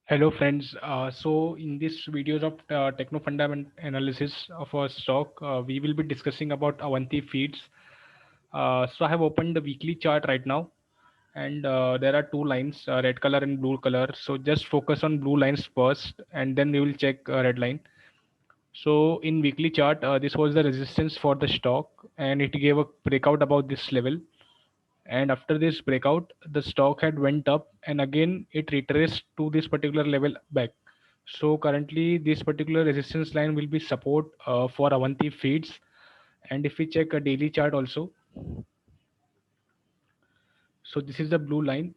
Hello friends. So in this videos of techno fundament analysis of a stock, we will be discussing about Avanti feeds. So I have opened the weekly chart right now, and there are two lines, red color and blue color. So just focus on blue lines first, and then we will check red line. So in weekly chart, this was the resistance for the stock, and it gave a breakout about this level. And after this breakout, the stock had went up, and again it retraced to this particular level back. So currently, this particular resistance line will be support for Avanti feeds. And if we check a daily chart also, so this is the blue line.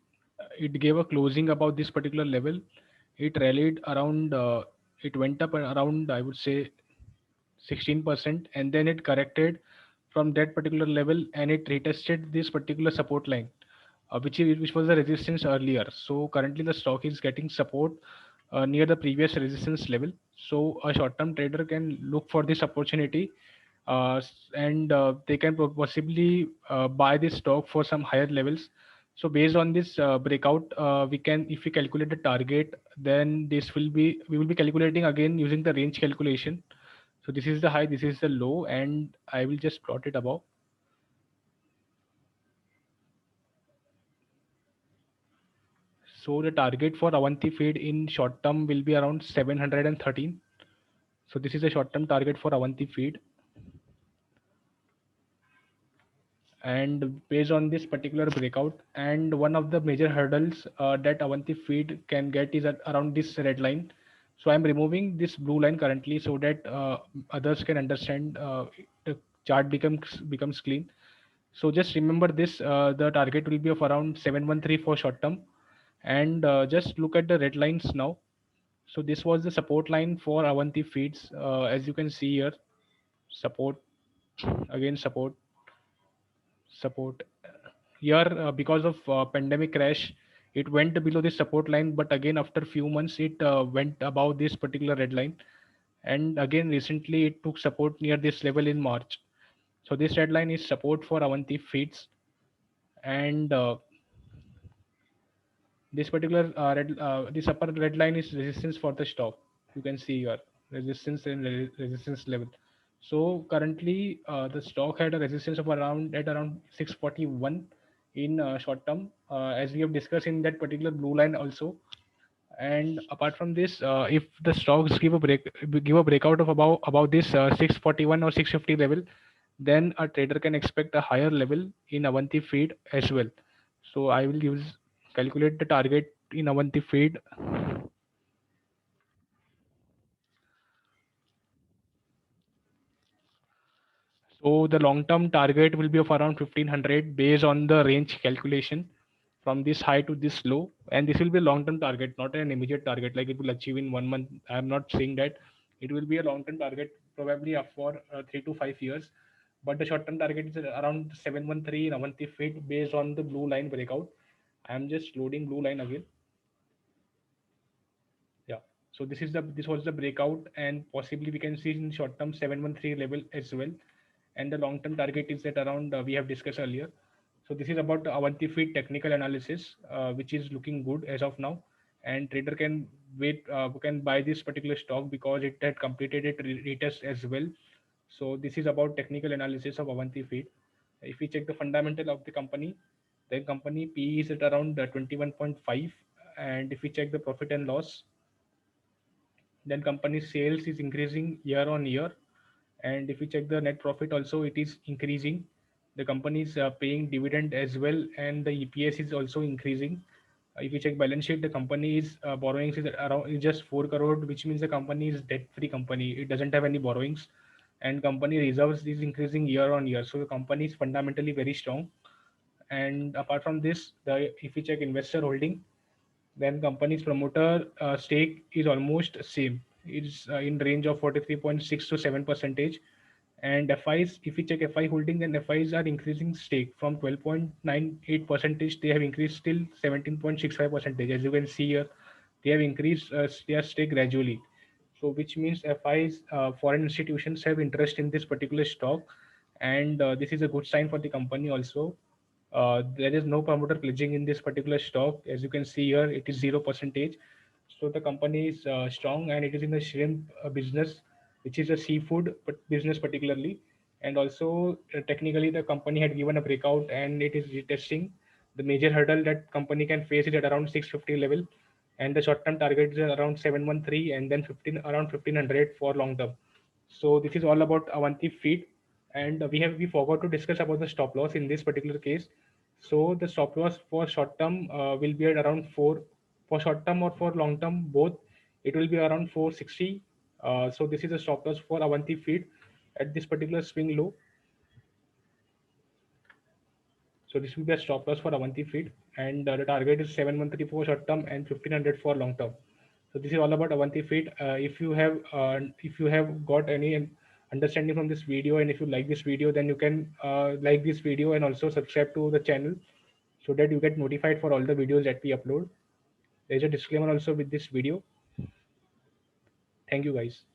It gave a closing about this particular level. It rallied around. It went up around, I would say, 16%, and then it corrected from that particular level, and it retested this particular support line, which was the resistance earlier. So currently the stock is getting support near the previous resistance level. So a short term trader can look for this opportunity, and they can possibly buy this stock for some higher levels. So based on this breakout, we can, if we calculate the target, then this will be, we will be calculating again using the range calculation. So this is the high, this is the low, and I will just plot it above. So the target for Avanti feed in short term will be around 713. So this is a short term target for Avanti feed. And based on this particular breakout, and one of the major hurdles that Avanti feed can get is at around this red line. So I'm removing this blue line currently so that others can understand, the chart becomes clean. So just remember this, the target will be of around 713 for short term. And just look at the red lines now. So this was the support line for Avanti feeds. As you can see here, support, again support, support. Here, because of pandemic crash, it went below this support line, but again after few months, it went above this particular red line, and again recently it took support near this level in March. So this red line is support for Avanti feeds, and this particular this upper red line is resistance for the stock. You can see here resistance and resistance level. So currently the stock had a resistance of around 641 in short term, as we have discussed in that particular blue line also. And apart from this, if the stocks give a breakout of about this 641 or 650 level, then a trader can expect a higher level in Avanti feed as well. So I will use calculate the target in Avanti feed. So the long term target will be of around 1500 based on the range calculation from this high to this low. And this will be a long term target, not an immediate target like it will achieve in 1 month. I am not saying that. It will be a long term target, probably for 3 to 5 years. But the short term target is around 713 in Avanti feed based on the blue line breakout. I am just loading blue line again. Yeah. So this was the breakout, and possibly we can see in short term 713 level as well. And the long term target is at around, we have discussed earlier. So this is about the Avanti feed technical analysis, which is looking good as of now. And trader can wait, can buy this particular stock because it had completed it retest as well. So this is about technical analysis of Avanti feed. If we check the fundamental of the company, the company PE is at around 21.5. And if we check the profit and loss, then company sales is increasing year on year. And if you check the net profit also, it is increasing. The company is paying dividend as well, and the EPS is also increasing. If you check balance sheet, the company is borrowings is around is just 4 crore, which means the company is debt free company. It doesn't have any borrowings, and company reserves is increasing year on year. So the company is fundamentally very strong. And apart from this, the if you check investor holding, then company's promoter stake is almost same. It's in range of 43.6 to 7%. And FIs, if we check FI holding, then FIs are increasing stake from 12.98 percentage. They have increased till 17.65 percentage. As you can see here, they have increased their stake gradually. So which means FIs, foreign institutions have interest in this particular stock, and this is a good sign for the company also. There is no promoter pledging in this particular stock. As you can see here, it is 0 percentage. So the company is strong and it is in the shrimp business, which is a seafood but business particularly. And also technically the company had given a breakout and it is retesting. The major hurdle that company can face is at around 650 level, and the short-term target is around 713, and then 15 around 1500 for long term. So this is all about Avanti Feed, and we forgot to discuss about the stop loss in this particular case. So the stop loss for short term will be at around 4 for short term or for long term both. It will be around 460. So this is a stop loss for Avanti Feed at this particular swing low. So this will be a stop loss for Avanti Feed, and the target is 713 for short term and 1500 for long term. So this is all about Avanti Feed. If you have got any understanding from this video, and if you like this video, then you can like this video and also subscribe to the channel so that you get notified for all the videos that we upload. There's a disclaimer also with this video. Thank you guys.